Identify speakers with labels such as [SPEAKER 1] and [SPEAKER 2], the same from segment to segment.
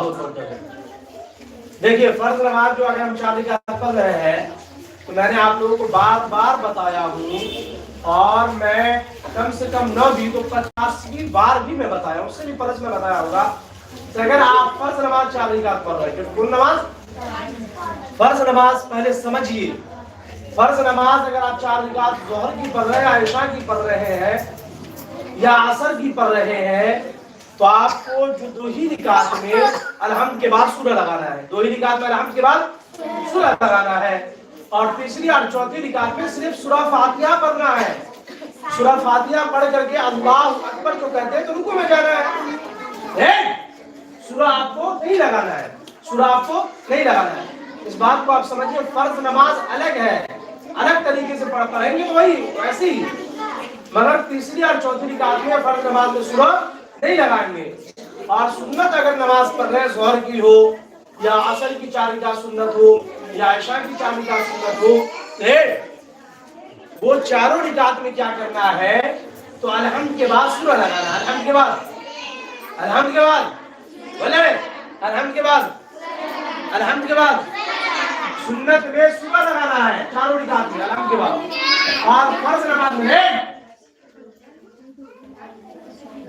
[SPEAKER 1] بہت مرتبہ. دیکھیے فرض نماز جو اگر ہم 4 رکعت پڑھ رہے ہیں تو میں نے آپ لوگوں کو بار بار بتایا ہوں، اور میں کم سے کم 9 بھی تو 50 بار بھی میں بتایا ہوں، اس سے بھی پلس میں بتایا ہوگا کہ اگر آپ فرض نماز 4 رکعت پڑھ رہے ہیں، کون نماز؟ فرض نماز. پہلے سمجھیے فرض نماز اگر آپ 4 رکعت ظہر کی پڑھ رہے ہیں، عشاء کی پڑھ رہے ہیں یا عصر کی پڑھ رہے ہیں، تو آپ کو جو 2 ہی رکعت میں الحمد کے بعد سورہ لگانا ہے. 2 ہی رکعت میں الحمد کے بعد سورہ لگانا ہے، اور تیسری اور چوتھی رکعت میں صرف سورہ فاتحہ پڑھنا ہے. سورہ فاتحہ پڑھ کر کے اللہ اکبر جو کہتے ہیں تو رکوع میں جانا ہے. سورہ آپ کو نہیں لگانا ہے، سورہ آپ کو نہیں لگانا ہے. اس بات کو آپ سمجھیے. فرض نماز الگ ہے، الگ طریقے سے پڑھیں گے تو وہی ایسے ہی، مگر تیسری اور چوتھی رکعت میں فرض نماز میں سورہ نہیں لگائیں گے. اور سنت اگر نماز پڑھ رہے ہیں ظہر کی ہو یا عصر کی 4 رکعت سنت ہو یا عشاء کی 4 رکعت سنت ہو، وہ چاروں رکعت میں کیا کرنا ہے؟ تو الحمد کے بعد سورہ لگانا ہے. الحمد کے بعد، الحمد کے بعد بولے، الحمد کے بعد، الحمد کے بعد سنت میں سورہ لگانا ہے 4 رکعت میں الحمد کے بعد. اور فرض نماز میں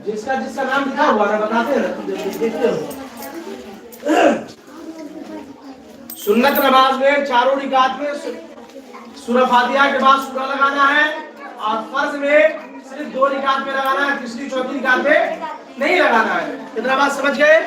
[SPEAKER 1] جس کا نام لکھا ہوا ہے بتاتے ہیں، دیکھتے ہو. سنت نماز میں 4 رکعت میں سورہ فاتحہ کے بعد سورہ لگانا ہے، اور فرض میں صرف 2 رکعت میں لگانا ہے، تیسری چوتھی رکعت میں نہیں لگانا ہے. کتنا بات سمجھ گئے؟